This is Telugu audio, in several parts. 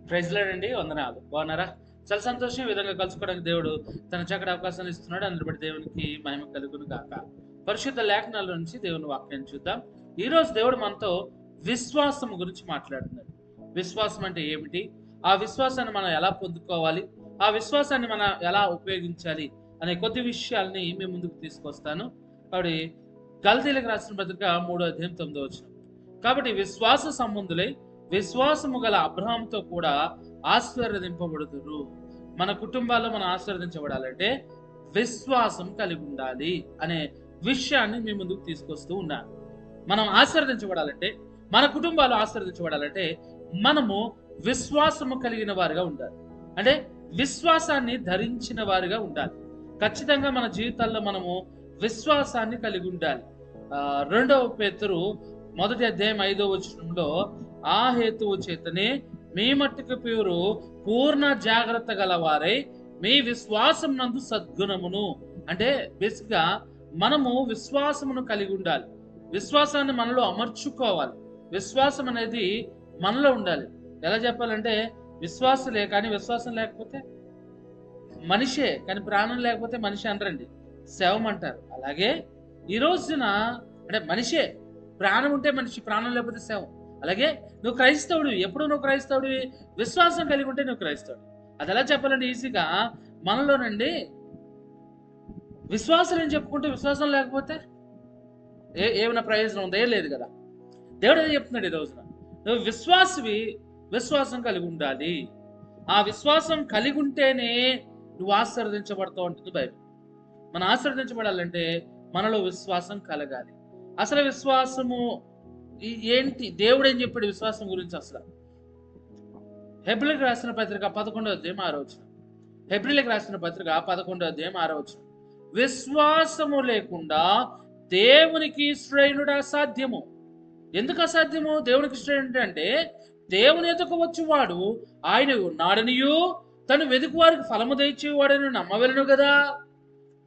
ప్రైజ్ లార్డ్ అండి. వందనాలు. బాగున్నారా? చాలా సంతోషం. ఈ విధంగా కలుసుకోవడానికి దేవుడు తన చక్కటి అవకాశాన్ని ఇస్తున్నాడు. అందుని బట్టి దేవునికి మహిమ కలుగును గాక. పరిశుద్ధ లేఖనాల నుంచి దేవుని వాక్యాన్ని చూద్దాం. ఈ రోజు దేవుడు మనతో విశ్వాసం గురించి మాట్లాడుతున్నాడు. విశ్వాసం అంటే ఏమిటి? ఆ విశ్వాసాన్ని మనం ఎలా పొందుకోవాలి? ఆ విశ్వాసాన్ని మనం ఎలా ఉపయోగించాలి అనే కొద్ది విషయాల్ని మీ ముందుకు తీసుకొస్తాను. కాబట్టి గల్తీలకు రాసిన పత్రిక 3వ అధ్యాయం 9వ వచనం. కాబట్టి విశ్వాస సంబంధులై విశ్వాసము గల అబ్రహాంతో కూడా ఆశీర్వదింపబడుదురు. మన కుటుంబాల్లో మనం ఆశీర్వదించబడాలంటే విశ్వాసం కలిగి ఉండాలి అనే విషయాన్ని మీ ముందుకు తీసుకొస్తూ ఉన్నాను. మనం ఆశీర్వదించబడాలంటే, మన కుటుంబాలు ఆశీర్వదించబడాలంటే మనము విశ్వాసము కలిగిన వారిగా ఉండాలి. అంటే విశ్వాసాన్ని ధరించిన వారిగా ఉండాలి. ఖచ్చితంగా మన జీవితాల్లో మనము విశ్వాసాన్ని కలిగి ఉండాలి. 2వ పేతురు 1వ అధ్యాయం 5వ వచనంలో ఆ హేతువు చేతనే మీ మట్టుకు పేరు పూర్ణ జాగ్రత్త గలవారై మీ విశ్వాసం నందు సద్గుణమును, అంటే బేసిక్ గా మనము విశ్వాసమును కలిగి ఉండాలి. విశ్వాసాన్ని మనలో అమర్చుకోవాలి. విశ్వాసం అనేది మనలో ఉండాలి. ఎలా చెప్పాలంటే విశ్వాసలే కానీ విశ్వాసం లేకపోతే మనిషే, కానీ ప్రాణం లేకపోతే మనిషి అనరండి, శవం అంటారు. అలాగే ఈ రోజున అంటే మనిషే, ప్రాణం ఉంటే మనిషి, ప్రాణం లేకపోతే శవం. అలాగే నువ్వు క్రైస్తవుడివి, ఎప్పుడు నువ్వు క్రైస్తవుడివి? విశ్వాసం కలిగి ఉంటే నువ్వు క్రైస్తవుడు. అది ఎలా చెప్పాలంటే ఈజీగా మనలోనండి విశ్వాసం ఏం చెప్పుకుంటే విశ్వాసం లేకపోతే ఏమైనా ప్రయోజనం ఉందా? ఏం లేదు కదా. దేవుడు ఏదో చెప్తున్నాడు ఈ రోజున, నువ్వు విశ్వాసవి, విశ్వాసం కలిగి ఉండాలి. ఆ విశ్వాసం కలిగి ఉంటేనే నువ్వు ఆశీర్వదించబడతావు అంటుంది బైబిల్. మనం ఆశీర్వదించబడాలంటే మనలో విశ్వాసం కలగాలి. అసలు విశ్వాసము ఏంటి? దేవుడు ఏం చెప్పాడు విశ్వాసం గురించి? అసలు హెబ్రీలకు రాసిన పత్రిక 11వ అధ్యాయం 6వ వచనం. హెబ్రీలకు రాసిన పత్రిక 11వ అధ్యాయం 6వ వచనం. విశ్వాసము లేకుండా దేవునికి ఇష్టడైనడు అసాధ్యము. ఎందుకు అసాధ్యము? దేవునికి ఇష్టడైనడు అంటే దేవుని ఎదుకు వచ్చేవాడు ఆయన ఉన్నాడనియు తను వెతుకు వారికి ఫలము దయచేవాడని నమ్మవలను కదా.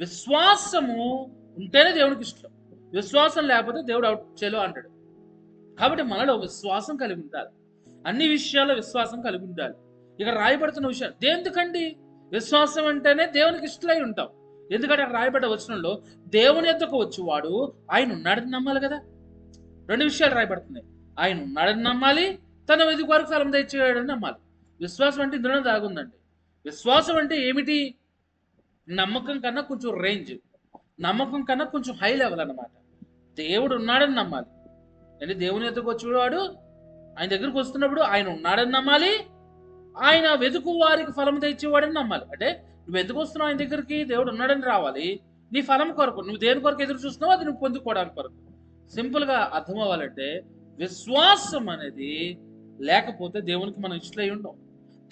విశ్వాసము ఉంటేనే దేవునికి ఇష్టం. విశ్వాసం లేకపోతే దేవుడు అవుట్ చేలో అంటాడు. కాబట్టి మనలో విశ్వాసం కలిగి ఉండాలి. అన్ని విషయాల్లో విశ్వాసం కలిగి ఉండాలి. ఇక్కడ రాయబడుతున్న విషయం ఎందుకండి? విశ్వాసం అంటేనే దేవునికి ఇష్టలై ఉంటాం. ఎందుకంటే అక్కడ రాయబడ్డ వచనంలో దేవుని ఎద్దకు వచ్చేవాడు ఆయన ఉన్నాడని నమ్మాలి కదా. 2 విషయాలు రాయబడుతున్నాయి. ఆయన ఉన్నాడని నమ్మాలి, తన వెతుకు వారికి ఫలం తెచ్చేవాడని నమ్మాలి. విశ్వాసం అంటే ఇందులో దాగుందండి. విశ్వాసం అంటే ఏమిటి? నమ్మకం కన్నా కొంచెం రేంజ్, నమ్మకం కన్నా కొంచెం హై లెవెల్ అన్నమాట. దేవుడు ఉన్నాడని నమ్మాలి. అంటే దేవుని ఎద్దకు వచ్చేవాడు ఆయన దగ్గరికి వస్తున్నప్పుడు ఆయన ఉన్నాడని నమ్మాలి, ఆయన వెతుకు వారికి ఫలం తెచ్చేవాడని నమ్మాలి. అంటే నువ్వు ఎందుకు వస్తున్నావు ఆయన దగ్గరికి? దేవుడు ఉన్నాడని రావాలి. నీ ఫలం కొరకు, నువ్వు దేని కొరకు ఎదురు చూస్తున్నావు అది నువ్వు పొందుకోవడానికి కొరకు. సింపుల్గా అర్థం అవ్వాలంటే విశ్వాసం అనేది లేకపోతే దేవునికి మనం ఇష్టలై ఉంటాం.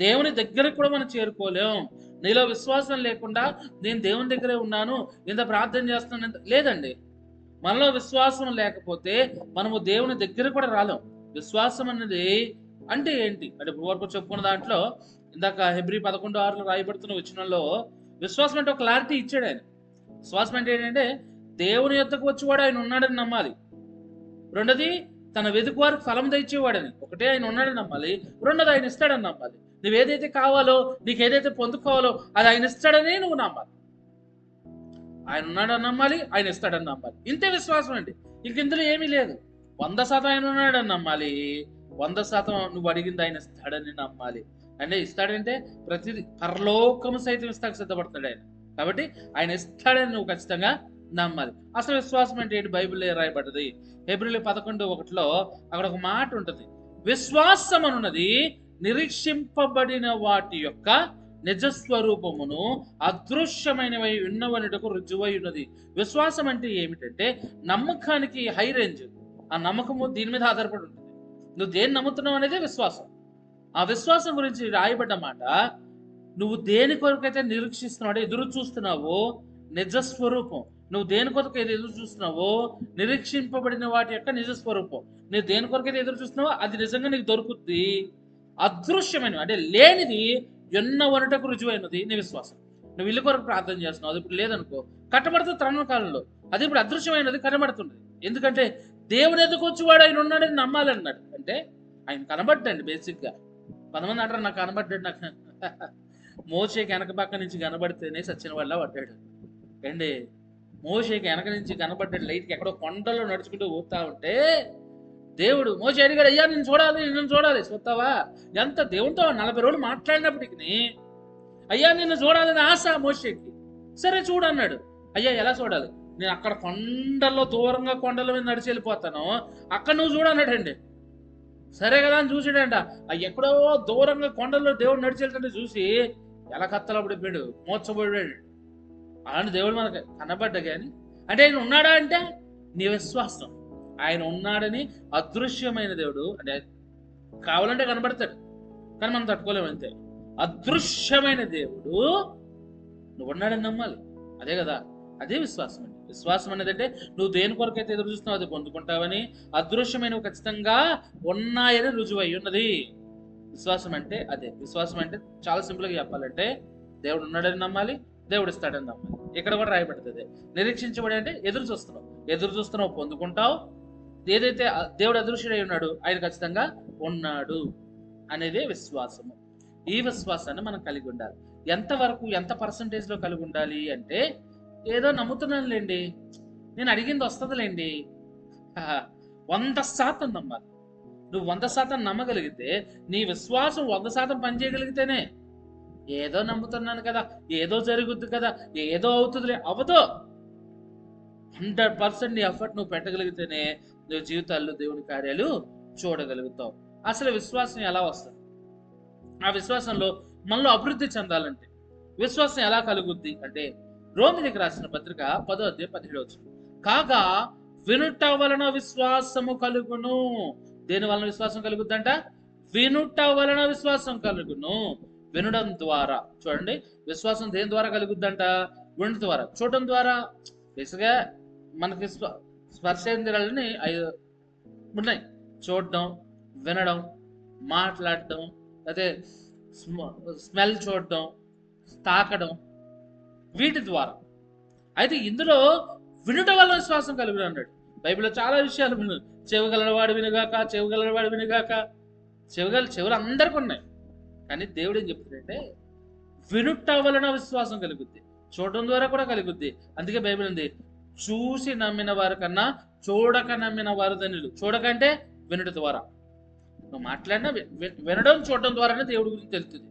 దేవుని దగ్గరకు కూడా మనం చేరుకోలేం. నీలో విశ్వాసం లేకుండా నేను దేవుని దగ్గరే ఉన్నాను, ఇంత ప్రార్థన చేస్తున్నాను లేదండి. మనలో విశ్వాసం లేకపోతే మనము దేవుని దగ్గర కూడా రాలేం. విశ్వాసం అనేది అంటే ఏంటి అంటే వరకు చెప్పుకున్న దాంట్లో ఇందాక హెబ్రీ 11:6 రాయబడుతున్న వచనంలో విశ్వాసం అంటే ఒక క్లారిటీ ఇచ్చాడు ఆయన. విశ్వాసం అంటే ఏంటంటే దేవుని యొద్దకు వచ్చేవాడు ఆయన ఉన్నాడని నమ్మాలి. రెండోది తన వెతుకు వారికి ఫలం తెచ్చేవాడని. ఒకటే ఆయన ఉన్నాడని నమ్మాలి, రెండోది ఆయన ఇస్తాడని నమ్మాలి. నువ్వు ఏదైతే కావాలో, నీకు ఏదైతే పొందుకోవాలో అది ఆయన ఇస్తాడని నువ్వు నమ్మాలి. ఆయన ఉన్నాడని నమ్మాలి, ఆయన ఇస్తాడని నమ్మాలి. ఇంతే విశ్వాసం అండి. ఇంక ఇందులో ఏమీ లేదు. 100% ఆయన ఉన్నాడని నమ్మాలి, 100% నువ్వు అడిగింది ఆయన ఇస్తాడని నమ్మాలి. అంటే ఇస్తాడంటే ప్రతిదీ పరలోకము సైతం ఇస్తాకు సిద్ధపడతాడు ఆయన. కాబట్టి ఆయన ఇస్తాడని నువ్వు ఖచ్చితంగా నమ్మాలి. అసలు విశ్వాసం అంటే ఏంటి? బైబిల్లో రాయబడ్డది హెబ్రీలు 11:1 అక్కడ ఒక మాట ఉంటుంది. విశ్వాసం అనున్నది నిరీక్షింపబడిన వాటి యొక్క నిజస్వరూపమును అదృశ్యమైనవై ఉన్నవనుటకు రుజువై ఉన్నది. విశ్వాసం అంటే ఏమిటంటే నమ్మకానికి హై రేంజ్. ఆ నమ్మకము దీని మీద ఆధారపడి ఉంటుంది. నువ్వు దేన్ని నమ్ముతున్నావు అనేది విశ్వాసం. ఆ విశ్వాసం గురించి రాయబడ్డ మాట, నువ్వు దేని కొరకైతే నిరీక్షిస్తున్నావో, ఎదురు చూస్తున్నావో నిజస్వరూపం. నువ్వు దేని కొరకు అయితే ఎదురు చూస్తున్నావో నిరీక్షింపబడిన వాటి యొక్క నిజస్వరూపం. నువ్వు దేని కొరకైతే ఎదురు చూస్తున్నావో అది నిజంగా నీకు దొరుకుద్ది. అదృశ్యమైన అంటే లేనిది ఎన్న వనటకు రుజువైనది నీ విశ్వాసం. నువ్వు ఇల్లు కొరకు ప్రార్థన చేస్తున్నావు, అది ఇప్పుడు లేదనుకో, కట్టబడుతుంది తరుణ కాలంలో. అది ఇప్పుడు అదృశ్యమైనది కనబడుతుంది. ఎందుకంటే దేవుని ఎదుకు వచ్చి వాడు ఆయన ఉన్నాడని నమ్మాలన్నాడు. అంటే ఆయన కనబడ్డండి బేసిక్గా. కొంతమంది అంటారు నాకు కనబడ్డాడు నాకు. మోషేకి వెనక పక్క నుంచి కనబడితేనే సచిన వల్ల పడ్డాడు అండి. మోషేకి వెనక నుంచి కనబడ్డాడు లైట్కి, ఎక్కడో కొండలో నడుచుకుంటూ పోతా ఉంటే దేవుడు మోషే అడిగాడు, అయ్యా నేను చూడాలి, నిన్ను చూడాలి. చూస్తావా? ఎంత దేవునితో 40 రోజులు మాట్లాడినప్పటికి అయ్యా నిన్ను చూడాలని ఆశ మోషేకి. సరే చూడు అన్నాడు. అయ్యా ఎలా చూడాలి? నేను అక్కడ కొండల్లో దూరంగా కొండల మీద నడిచి వెళ్ళిపోతాను, అక్కడ నువ్వు చూడన్నాడండి. సరే కదా అని చూసాడంట. ఎక్కడో దూరంగా కొండల్లో దేవుడు నడిచి వెళ్తుంటే చూసి ఎలా కత్తలపడిపోయాడు, మోర్చబడిపోయాడు. అలాంటి దేవుడు మనకు కనబడ్డా కానీ అంటే ఆయన ఉన్నాడా అంటే నీ విశ్వాసం. ఆయన ఉన్నాడని అదృశ్యమైన దేవుడు అంటే కావాలంటే కనబడతాడు, కానీ మనం తట్టుకోలేము అంతే. అదృశ్యమైన దేవుడు నువ్వు ఉన్నాడని నమ్మాలి. అదే కదా, అదే విశ్వాసం అండి. విశ్వాసం అనేది అంటే నువ్వు దేని కొరకైతే ఎదురు చూస్తున్నావు అది పొందుకుంటావని, అదృశ్యమైనవి ఖచ్చితంగా ఉన్నాయని రుజువు అయి ఉన్నది. విశ్వాసం అంటే అదే. విశ్వాసం అంటే చాలా సింపుల్గా చెప్పాలంటే దేవుడు ఉన్నాడని నమ్మాలి, దేవుడు ఇస్తాడని నమ్మాలి. ఇక్కడ కూడా రాయబడుతుంది నిరీక్షించబడి అంటే ఎదురు చూస్తున్నావు పొందుకుంటావు. ఏదైతే దేవుడు అదృశ్యుడై ఉన్నాడు ఆయన ఖచ్చితంగా ఉన్నాడు అనేదే విశ్వాసము. ఈ విశ్వాసాన్ని మనం కలిగి ఉండాలి. ఎంతవరకు ఎంత పర్సంటేజ్లో కలిగి ఉండాలి అంటే ఏదో నమ్ముతున్నానులేండి, నేను అడిగింది వస్తుందిలేండి, 100% నమ్మాలి. నువ్వు 100% నమ్మగలిగితే నీ విశ్వాసం 100% పనిచేయగలిగితేనే. ఏదో నమ్ముతున్నాను కదా, ఏదో జరుగుద్ది కదా, ఏదో అవుతుందిలే, అవ్వదు. 100% నీ ఎఫర్ట్ నువ్వు పెట్టగలిగితేనే నువ్వు జీవితాల్లో దేవుని కార్యాలు చూడగలుగుతావు. అసలు విశ్వాసం ఎలా వస్తుంది? ఆ విశ్వాసంలో మనలో అభివృద్ధి చెందాలంటే విశ్వాసం ఎలా కలుగుద్ది అంటే రోమిలికి రాసిన పత్రిక 10వ అధ్యాయం 17వ వచనం, కాగా వినుట వలన విశ్వాసము కలుగును. దేని వలన విశ్వాసం కలుగుద్దంట? వినుట వలన విశ్వాసం కలుగును. వినడం ద్వారా. చూడండి, విశ్వాసం దేని ద్వారా కలుగుద్దంట? వినడం ద్వారా. చూడడం ద్వారా బేసిక్గా మనకి స్పర్శేంద్రియాలని 5 ఉన్నాయి: చూడడం, వినడం, మాట్లాడడం, అదే స్మెల్ చూడడం, తాకడం, వీటి ద్వారా. అయితే ఇందులో వినుట వల్ల విశ్వాసం కలుగును అన్నాడు. బైబిల్లో చాలా విషయాలు విను. చెవిగలవాడు వినుగాక, చెవిగలవాడు వినుగాక. చెవులు అందరికీ ఉన్నాయి, కానీ దేవుడు ఏం చెప్తాడంటే వినుట వలన విశ్వాసం కలుగుద్ది, చూడడం ద్వారా కూడా కలుగుద్ది. అందుకే బైబిల్ ఉంది, చూసి నమ్మిన వారి కన్నా చూడక నమ్మిన వారు ధన్యులు. చూడకంటే వినుట ద్వారా. నువ్వు మాట్లాడినా వినడం చూడడం ద్వారానే దేవుడి గురించి తెలుస్తుంది.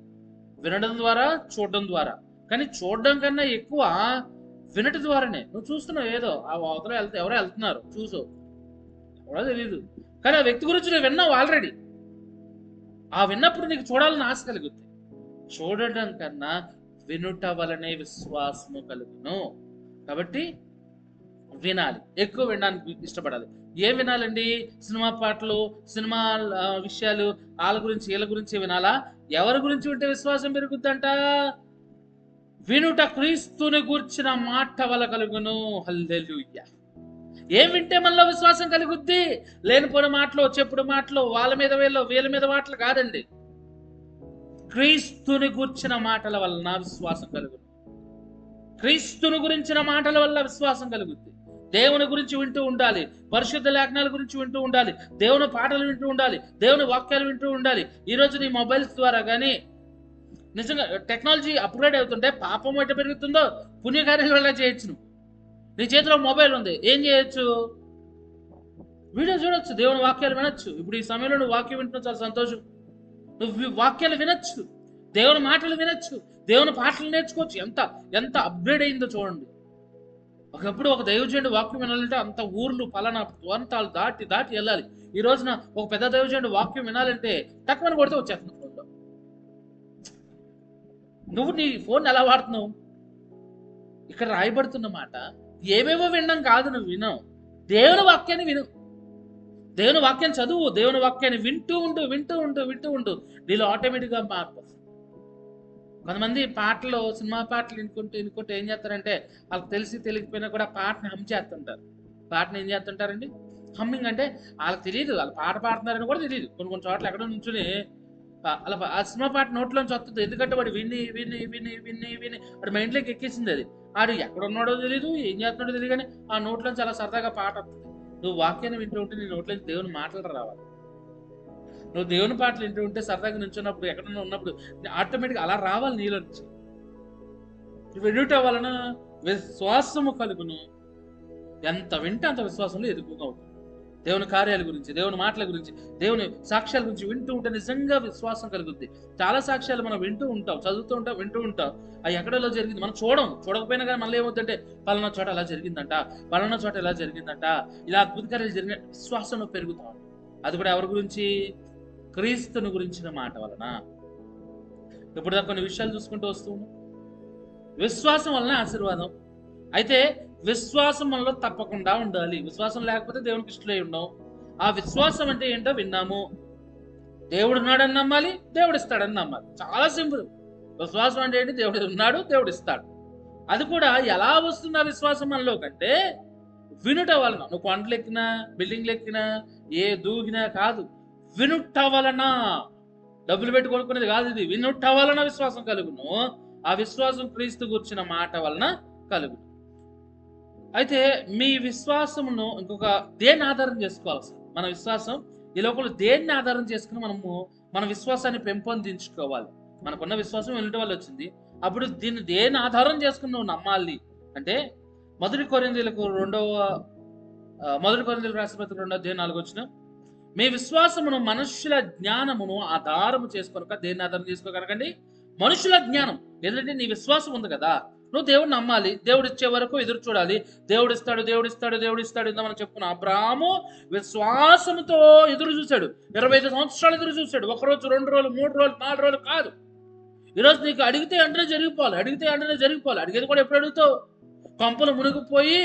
వినడం ద్వారా, చూడడం ద్వారా. కానీ చూడడం కన్నా ఎక్కువ వినట ద్వారానే. నువ్వు చూస్తున్నావు ఏదో ఆ అవతల ఎవరో వెళ్తున్నారు, చూసు ఎవరో తెలియదు, కానీ ఆ వ్యక్తి గురించి నువ్వు విన్నావు ఆల్రెడీ. ఆ విన్నప్పుడు నీకు చూడాలని ఆశ కలుగుతుంది. చూడడం కన్నా వినుట వలనే విశ్వాసము కలుగును. కాబట్టి వినాలి, ఎక్కువ వినడానికి ఇష్టపడాలి. ఏం వినాలండి? సినిమా పాటలు, సినిమా విషయాలు, వాళ్ళ గురించి వీళ్ళ గురించి వినాలా? ఎవరి గురించి వింటే విశ్వాసం పెరుగుద్దంట? వినుట క్రీస్తుని గూర్చిన మాట వల్ల కలుగును. హల్లెలూయా. ఏం వింటే మనలో విశ్వాసం కలుగుద్ది? లేనిపోయిన మాటలు, చెప్పుడు మాటలు, వాళ్ళ మీద వీళ్ళ మీద మాటలు కాదండి. క్రీస్తుని గూర్చిన మాటల వలన విశ్వాసం కలుగును. క్రీస్తుని గురించిన మాటల వల్ల విశ్వాసం కలుగుద్ది. దేవుని గురించి వింటూ ఉండాలి, పరిశుద్ధ లేఖనాల గురించి వింటూ ఉండాలి, దేవుని పాటలు వింటూ ఉండాలి, దేవుని వాక్యాలు వింటూ ఉండాలి. ఈరోజు నీ మొబైల్స్ ద్వారా కానీ నిజంగా టెక్నాలజీ అప్గ్రేడ్ అవుతుంటే పాపం ఎట్ట పెరుగుతుందో పుణ్యకార్యాలు వల్ల చేయొచ్చు. నువ్వు నీ చేతిలో మొబైల్ ఉంది, ఏం చేయొచ్చు? వీడియో చూడొచ్చు, దేవుని వాక్యాలు వినొచ్చు. ఇప్పుడు ఈ సమయంలో నువ్వు వాక్యం వింటున్నావు, చాలా సంతోషం. నువ్వు వాక్యాలు వినొచ్చు, దేవుని మాటలు వినొచ్చు, దేవుని పాటలు నేర్చుకోవచ్చు. ఎంత అప్గ్రేడ్ అయిందో చూడండి. ఒకప్పుడు ఒక దైవజనుడి వాక్యం వినాలంటే అంత ఊర్లు పలానా ప్రాంతాలు దాటి వెళ్ళాలి. ఈ రోజున ఒక పెద్ద దైవజనుడి వాక్యం వినాలంటే తక్కువని కొడితే వచ్చేస్తుంది ఫోన్లో. నువ్వు నీ ఫోన్ ఎలా వాడుతున్నావు? ఇక్కడ రాయబడుతున్న మాట ఏవేవో వినడం కాదు, నువ్వు వినవు, దేవుని వాక్యాన్ని విను. దేవుని వాక్యాన్ని చదువు, దేవుని వాక్యాన్ని వింటూ ఉంటూ నీలో ఆటోమేటిక్గా మార్పు. కొంతమంది పాటలు, సినిమా పాటలు వినుకుంటూ ఏం చేస్తారంటే వాళ్ళకి తెలిసి తెలియకపోయినా కూడా పాటని హమ్ చేస్తుంటారు. పాటని ఏం చేస్తుంటారండి? హమ్మింగ్ అంటే వాళ్ళకి తెలియదు, వాళ్ళు పాట పాడుతున్నారని కూడా తెలియదు. కొన్ని చోట్ల ఎక్కడో నుంచుని అలా ఆ సినిమా పాట నోట్లోంచి వస్తుంది. ఎందుకంటే వాడు విని వాడు మైండ్లోకి ఎక్కేసింది అది. వాడు ఎక్కడున్నాడో తెలియదు, ఏం చేస్తున్నాడో తెలియదు, కానీ ఆ నోట్లోంచి అలా సరదాగా పాట వస్తుంది. నువ్వు వాక్యాన్ని వింటూ ఉంటే నీ నోట్లోంచి దేవుని మాటలు రావాలి. నువ్వు దేవుని పాటలు వింటూ ఉంటే సరదాగా నుంచున్నప్పుడు ఎక్కడన్నా ఉన్నప్పుడు ఆటోమేటిక్గా అలా రావాలి నీలో నుంచి. వినుట వలన విశ్వాసము కలుగును. ఎంత వింటే అంత విశ్వాసంలో ఎదుగుగా అవుతుంది. దేవుని కార్యాల గురించి, దేవుని మాటల గురించి, దేవుని సాక్ష్యాల గురించి వింటూ ఉంటే నిజంగా విశ్వాసం కలుగుద్ది. చాలా సాక్ష్యాలు మనం వింటూ ఉంటాం, చదువుతూ ఉంటాం, వింటూ ఉంటాం. అవి ఎక్కడో జరిగింది మనం చూడకపోయినా కానీ మళ్ళీ ఏమవుతుందంటే పలానా చోట అలా జరిగిందంట, పలానా చోట ఇలా జరిగిందంట, ఇలా అద్భుత కార్యాలు జరిగిన విశ్వాసంలో పెరుగుతాం. అది కూడా ఎవరి గురించి? క్రీస్తుని గురించిన మాట వలన. ఇప్పుడు కొన్ని విషయాలు చూసుకుంటూ వస్తూ ఉన్నాం. విశ్వాసం వలన ఆశీర్వాదం. అయితే విశ్వాసం మనలో తప్పకుండా ఉండాలి. విశ్వాసం లేకపోతే దేవునికి ఇష్టలై ఉండవు. ఆ విశ్వాసం అంటే ఏంటో విన్నాము. దేవుడు ఉన్నాడని నమ్మాలి, దేవుడు ఇస్తాడని నమ్మాలి. చాలా సింపుల్. విశ్వాసం అంటే ఏంటి? దేవుడు ఉన్నాడు, దేవుడు ఇస్తాడు. అది కూడా ఎలా వస్తుంది ఆ విశ్వాసం మనలో కంటే వినుట వలన. నువ్వు కొండలు ఎక్కినా, బిల్డింగ్లు ఎక్కినా, ఏ దూకినా కాదు, వినుట వలన. డబ్బులు పెట్టి కొనుక్కునేది కాదు ఇది. వినుట వలన విశ్వాసం కలుగును. ఆ విశ్వాసం క్రీస్తు గురించిన మాట వలన కలుగును. అయితే మీ విశ్వాసమును ఇంకొక దేన్ని ఆధారం చేసుకోవాలి? మన విశ్వాసం ఈ లోపల దేన్ని ఆధారం చేసుకుని మనము మన విశ్వాసాన్ని పెంపొందించుకోవాలి. మనకున్న విశ్వాసం వినటం వల్ల వచ్చింది. అప్పుడు దీన్ని దేన్ని ఆధారం చేసుకుని నువ్వు నమ్మాలి అంటే మొదటి కొరింథీయులకు రాసిన పత్రిక 2:4 మీ విశ్వాసమును మనుష్యుల జ్ఞానమును ఆధారము చేసుకోక దేన్ని ఆధారం చేసుకోగలకండి? మనుషుల జ్ఞానం. ఎందుకంటే నీ విశ్వాసం ఉంది కదా, నువ్వు దేవుడిని నమ్మాలి. దేవుడు ఇచ్చే వరకు ఎదురు చూడాలి. దేవుడు ఇస్తాడు, దేవుడు ఇస్తాడు, దేవుడు ఇస్తాడు. ఇందా మనం చెప్పుకున్నాం. అబ్రాహాము విశ్వాసంతో ఎదురు చూశాడు. 25 సంవత్సరాలు ఎదురు చూశాడు. 1 రోజు, 2 రోజులు, 3 రోజులు, 4 రోజులు కాదు. ఈరోజు నీకు అడిగితే అంటనే జరిగిపోవాలి. అడిగేది కూడా ఎప్పుడు అడుగుతావు? కొంపలు మునిగిపోయి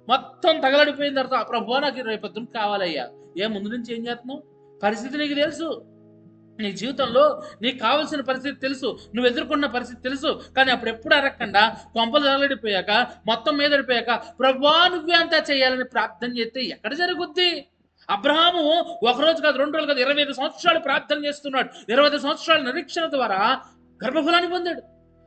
మొత్తం తగలడిపోయిన తర్వాత ప్రభువా నాకు రేపు కావాలయ్యా. ముందు నుంచి ఏం చేస్తున్నావు? పరిస్థితి నీకు తెలుసు. నీ జీవితంలో నీకు కావాల్సిన పరిస్థితి తెలుసు, నువ్వు ఎదుర్కొన్న పరిస్థితి తెలుసు. కానీ అప్పుడు ఎప్పుడు అరగకుండా కొంపలు తగలడిపోయాక, మొత్తం మీద పడిపోయాక ప్రభువా నువ్వే అంతా చేయాలని ప్రార్థన చేస్తే ఎక్కడ జరుగుద్ది? అబ్రహాము 1 రోజు కాదు, 2 రోజులు కాదు, 25 సంవత్సరాలు ప్రార్థన చేస్తున్నాడు. 25 సంవత్సరాల నిరీక్షణ ద్వారా గర్భఫలాన్ని పొందాడు.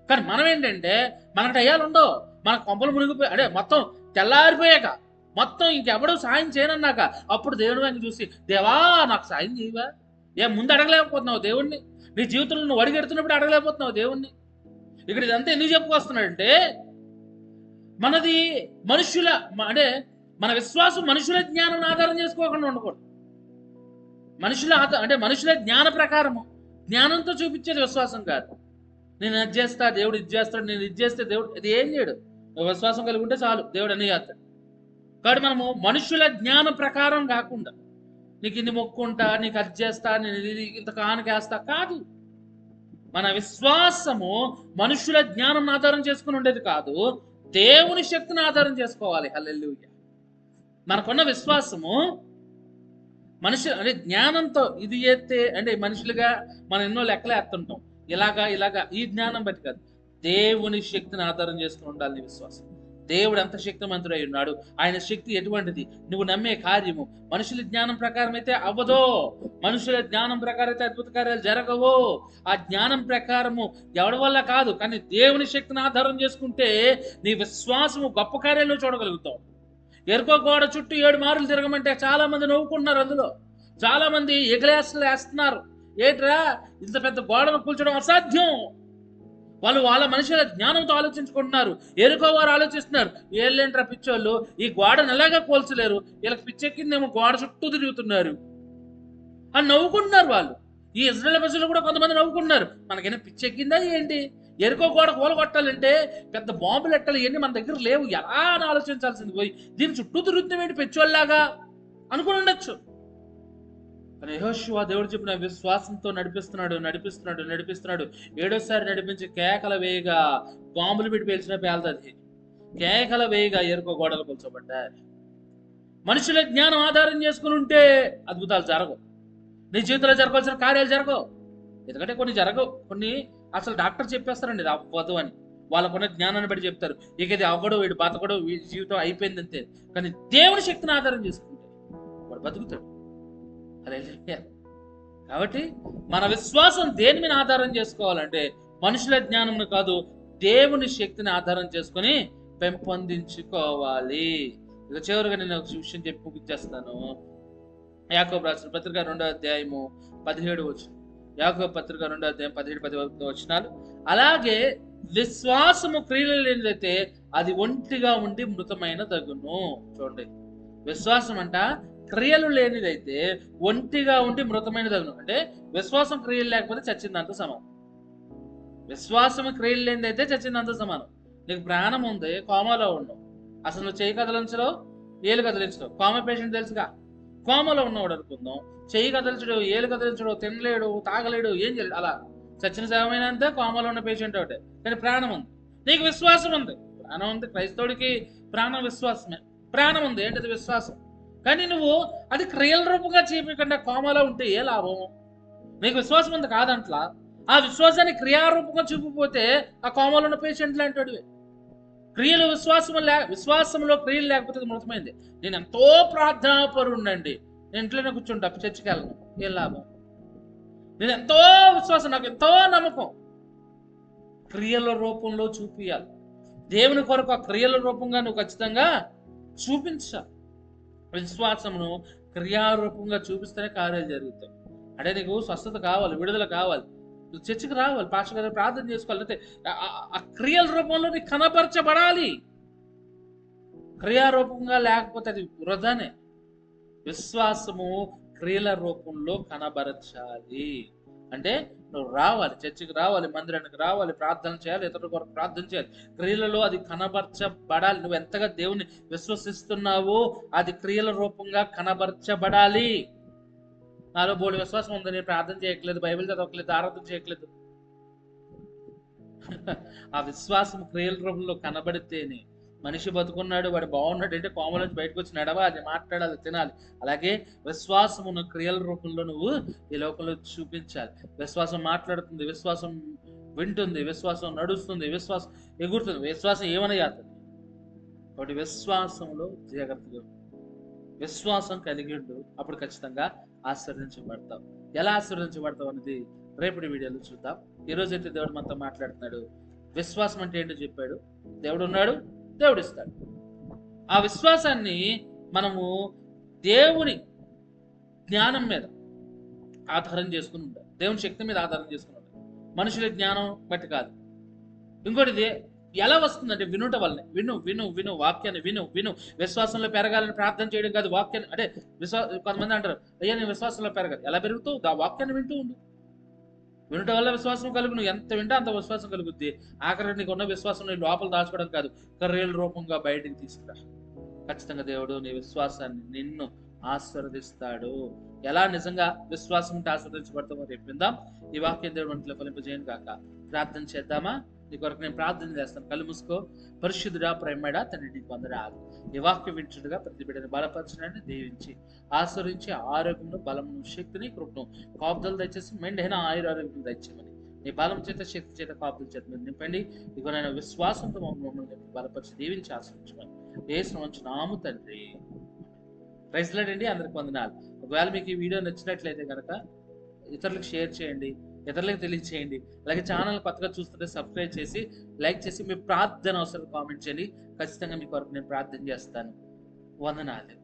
కానీ మనం ఏంటంటే మనకు అయ్యాలు ఉండవు. మన కొంపలు మునిగిపోయి అంటే మొత్తం తెల్లారిపోయాక, మొత్తం ఇంకెవడూ సాయం చేయనన్నాక అప్పుడు దేవుని వైపు చూసి దేవా నాకు సాయం చేయవా? ముందు అడగలేకపోతున్నావు దేవుణ్ణి? నీ జీవితంలో నువ్వు అడిగెడుతున్నప్పుడు అడగలేకపోతున్నావు దేవుణ్ణి? ఇక్కడ ఇదంతా ఎందుకు చెప్పుకొస్తున్నాడంటే మనది మనుషుల అంటే మన విశ్వాసం మనుషుల జ్ఞానం ఆధారం చేసుకోకుండా ఉండకూడదు. మనుషుల జ్ఞాన ప్రకారము, జ్ఞానంతో చూపించేది విశ్వాసం కాదు. నేను అది చేస్తా, దేవుడు ఇది చేస్తాడు, నేను ఇది చేస్తే దేవుడు ఇది ఏం చేయడు. విశ్వాసం కలిగి ఉంటే చాలు, దేవుడు అన్ని చేస్తాడు. కాబట్టి మనము మనుషుల జ్ఞానం ప్రకారం కాకుండా నీకు ఇన్ని మొక్కుంటా, నీకు అది చేస్తా, నేను ఇంత కానుకేస్తా కాదు. మన విశ్వాసము మనుషుల జ్ఞానం ఆధారం చేసుకుని ఉండేది కాదు, దేవుని శక్తిని ఆధారం చేసుకోవాలి. హల్లెలూయా. మనకున్న విశ్వాసము జ్ఞానంతో ఇది చేస్తే అంటే మనుషులుగా మనం ఎన్నో లెక్కలు వేస్తుంటాం. ఇలాగా ఈ జ్ఞానం బట్టి కాదు, దేవుని శక్తిని ఆధారం చేసుకుని ఉండాలి నీ విశ్వాసం. దేవుడు ఎంత శక్తిమంతుడై ఉన్నాడు, ఆయన శక్తి ఎటువంటిది, నువ్వు నమ్మే కార్యము మనుషుల జ్ఞానం ప్రకారం అయితే అవ్వదో, మనుషుల జ్ఞానం ప్రకారం అయితే అద్భుత కార్యాలు జరగవో. ఆ జ్ఞానం ప్రకారము ఎవడి వల్ల కాదు, కానీ దేవుని శక్తిని ఆధారం చేసుకుంటే నీ విశ్వాసము గొప్ప కార్యాలు చూడగలుగుతావు. ఎరుకో గోడ చుట్టూ 7 మార్లు తిరగమంటే చాలా మంది నవ్వుకుంటున్నారు. అందులో చాలా మంది ఎగలేస్తలు వేస్తున్నారు. ఏంట్రా ఇంత పెద్ద గోడను కూల్చడం అసాధ్యం. వాళ్ళ మనుషుల జ్ఞానంతో ఆలోచించుకుంటున్నారు. ఎరుకో వారు ఆలోచిస్తున్నారు, ఏళ్ళేంట్రా పిచ్చోళ్ళు, ఈ గోడను ఎలాగా కోల్చలేరు, వీళ్ళకి పిచ్చెక్కిందేమో గోడ చుట్టూ తిరుగుతున్నారు అని నవ్వుకుంటున్నారు వాళ్ళు. ఈ ఇజ్రాయేల్ ప్రజలు కూడా కొంతమంది నవ్వుకుంటున్నారు, మనకైనా పిచ్చెక్కిందా ఏంటి, ఎరుకో గోడ కూలగొట్టాలంటే పెద్ద బాంబులు ఎట్టాలి, ఇవన్నీ మన దగ్గర లేవు, ఎలా అని ఆలోచించాల్సింది పోయి దీని చుట్టూ తిరుగుతున్నాం ఏంటి పిచ్చోళ్ళలాగా అనుకుని ఉండొచ్చు. కానీ యెహోషువ దేవుడు చెప్పిన విశ్వాసంతో నడిపిస్తున్నాడు. 7సారి నడిపించి కేకల వేయగా బాంబులు పెట్టి పేల్చిన పేలుతుంది. కేకల వేయగా ఎరుకో గోడలు కూల్చబడ్డాయి. మనుషుల జ్ఞానం ఆధారం చేసుకుని ఉంటే అద్భుతాలు జరగవు, నీ జీవితంలో జరగాల్సిన కార్యాలు జరగవు. ఎందుకంటే కొన్ని జరగవు, కొన్ని అసలు డాక్టర్ చెప్పేస్తారండి ఇది అవ్వదు అని, వాళ్ళకున్న జ్ఞానాన్ని బట్టి చెప్తారు, ఇక ఇది అవ్వడు, వీడు బతకడు, వీడి జీవితం అయిపోయింది అంతే. కానీ దేవుని శక్తిని ఆధారం చేసుకుంటే వాడు బతుకుతాడు. కాబట్టి మన విశ్వాసం దేని మీద ఆధారం చేసుకోవాలంటే మనుషుల జ్ఞానం కాదు, దేవుని శక్తిని ఆధారం చేసుకుని పెంపొందించుకోవాలి. చివరిగా నేను ఒక విషయం చెప్పి ముగించేస్తాను. యాకోబు రాసిన పత్రిక 2వ అధ్యాయము 17 వచనం. యాకోబు పత్రిక 2వ అధ్యాయం 17-18 వచనాలు. అలాగే విశ్వాసము క్రియలు లేనిదైతే అది ఒంటిగా ఉండి మృతమైన తగును. చూడండి, విశ్వాసం అంట క్రియలు లేనిదైతే ఒంటిగా ఉండి మృతమైన తగును. అంటే విశ్వాసం క్రియలు లేకపోతే చచ్చిందంత సమానం. విశ్వాసం క్రియలు లేనిదైతే చచ్చిందంత సమానం. నీకు ప్రాణం ఉంది, కోమాలో ఉన్నావు, అసలు నువ్వు చేయి కదలించడం, ఏలు కదిలించడం. కోమా పేషెంట్ తెలుసుగా, కోమలో ఉన్నవాడు అనుకుందాం, చెయ్యి కదిలించడు, ఏలు కదిలించడు, తినలేడు, తాగలేడు, ఏం చేయలేడు, అలా చచ్చిన శవమైనంతే కోమలో ఉన్న పేషెంట్ ఒకటే. కానీ ప్రాణం ఉంది, నీకు విశ్వాసం ఉంది. ప్రాణం ఉంది, క్రైస్తవుడికి ప్రాణం విశ్వాసమే. ప్రాణం ఉంది, ఏంటది? విశ్వాసం. కానీ నువ్వు అది క్రియల రూపంగా చూపకుండా కోమలో ఉంటే ఏ లాభం? నీకు విశ్వాసం ఉంది కాదంట్లా, ఆ విశ్వాసాన్ని క్రియారూపంగా చూపిపోతే ఆ కోమలో ఉన్న పేషెంట్ లాంటి క్రియలు విశ్వాసంలో క్రియలు లేకపోతే మృతమైంది. నేను ఎంతో ప్రార్థనాపరుండండి, నేను ఇంట్లోనే కూర్చుంటా, చర్చికి వెళ్ళను, ఏం లాభం? నేను ఎంతో విశ్వాసం, నాకు ఎంతో నమ్మకం. క్రియల రూపంలో చూపించాలి. దేవుని కొరకు ఆ క్రియల రూపంగా నువ్వు ఖచ్చితంగా చూపించాలి. విశ్వాసమును క్రియారూపంగా చూపిస్తేనే కార్యాలు జరుగుతాయి. అంటే నీకు స్వస్థత కావాలి, విడుదల కావాలి, నువ్వు చర్చికి రావాలి, పాస్టర్ గారు ప్రార్థన చేసుకోవాలి, అంటే ఆ క్రియల రూపంలో నీకు కనపరచబడాలి. క్రియారూపంగా లేకపోతే అది వృధానే. విశ్వాసము క్రియల రూపంలో కనబరచాలి. అంటే నువ్వు రావాలి, చర్చికి రావాలి, మందిరానికి రావాలి, ప్రార్థన చేయాలి, ఇతరుల కొరకు ప్రార్థన చేయాలి. క్రియలలో అది కనబరచబడాలి. నువ్వు ఎంతగా దేవుని విశ్వసిస్తున్నావో అది క్రియల రూపంగా కనబరచబడాలి. నాలో బోడి విశ్వాసం ఉంది, నేను ప్రార్థన చేయట్లేదు, బైబిల్ చదవట్లేదు, ఆరాధన చేయట్లేదు. ఆ విశ్వాసం క్రియల రూపంలో కనబడితేనే మనిషి బతుకున్నాడు, వాడు బాగున్నాడు అంటే కోమల నుంచి బయటకు వచ్చి నడవాలి, మాట్లాడాలి, తినాలి. అలాగే విశ్వాసమును క్రియల రూపంలో నువ్వు ఈ లోకంలో చూపించాలి. విశ్వాసం మాట్లాడుతుంది, విశ్వాసం వింటుంది, విశ్వాసం నడుస్తుంది, విశ్వాసం ఎగురుతుంది. విశ్వాసం ఏమని చేస్తుంది? కాబట్టి విశ్వాసంలో జాగ్రత్తగా విశ్వాసం కలిగి ఉండు, అప్పుడు ఖచ్చితంగా ఆశీర్వదించబడతావు. ఎలా ఆశీర్వదించబడతావు అనేది రేపటి వీడియోలో చూద్దాం. ఈరోజు అయితే దేవుడు మనతో మాట్లాడుతున్నాడు. విశ్వాసం అంటే ఏంటో చెప్పాడు. దేవుడు ఉన్నాడు, దేవుడు ఇస్తాడు. ఆ విశ్వాసాన్ని మనము దేవుని జ్ఞానం మీద ఆధారం చేసుకుని ఉండాలి, దేవుని శక్తి మీద ఆధారం చేసుకుని ఉండాలి, మనుషుల జ్ఞానం బట్టి కాదు. ఇంకోటిది ఎలా వస్తుందంటే వినుట వల్లనే. విను విను విను వాక్యాన్ని విను విను. విశ్వాసంలో పెరగాలని ప్రార్థన చేయడం కాదు, వాక్యాన్ని. అంటే కొంతమంది అంటారు, అయ్యా నేను విశ్వాసంలో పెరగాలి. ఎలా పెరుగుతావు? ఆ వాక్యాన్ని వింటూ ఉండు. వినటం వల్ల విశ్వాసం కలుగు. నువ్వు ఎంత వింటే అంత విశ్వాసం కలుగుద్ది. ఆఖరి నీకు ఉన్న విశ్వాసం నీ లోపల దాచుకోవడం కాదు, క్రియల రూపంగా బయటికి తీసుకురా. ఖచ్చితంగా దేవుడు నీ విశ్వాసాన్ని, నిన్ను ఆశీర్వదిస్తాడు. ఎలా నిజంగా విశ్వాసం ఉంటే ఆశీర్వదించబడతామో చెప్పిందాం. ఈ వాక్యం దేవుడు ఒంట్లో ఫలింపజేయను కాక. ప్రార్థన చేద్దామా? నీ కొరకు నేను ప్రార్థన చేస్తాను. కళ్ళు మూసుకో. పరిశుద్ధుడా, ప్రేమడా తండ్రి, నీకు వందనాలు. ఈ వాక్యం వింటుడుగా ప్రతి బిడ్డని బలపరచడాన్ని దీవించి ఆశ్రయించి ఆరోగ్యంలో బలమును, శక్తిని, కృపను, కాపుదలు దయచేసి మెండైన ఆయురారోగ్యం దయచేయమని నీ బలం చేత, శక్తి చేత, కాపుదల చేత మీరు నింపండి. ఇదిగో నేను విశ్వాసంతో మమ్మల్ని బలపరిచి దీవించి ఆశ్రయించమని యేసు నామమున నాము తండ్రి. ప్రైజ్ లార్డ్ అండి. అందరికి వందనాలు. ఒకవేళ మీకు ఈ వీడియో నచ్చినట్లయితే కనుక ఇతరులకు షేర్ చేయండి, ఇతరులకు తెలియజేయండి. అలాగే ఛానల్ కొత్తగా చూస్తుంటే సబ్స్క్రైబ్ చేసి, లైక్ చేసి, మీ ప్రార్థన అవసరం కామెంట్ చేయండి. ఖచ్చితంగా మీ కొరకు నేను ప్రార్థన చేస్తాను. వందనాలు.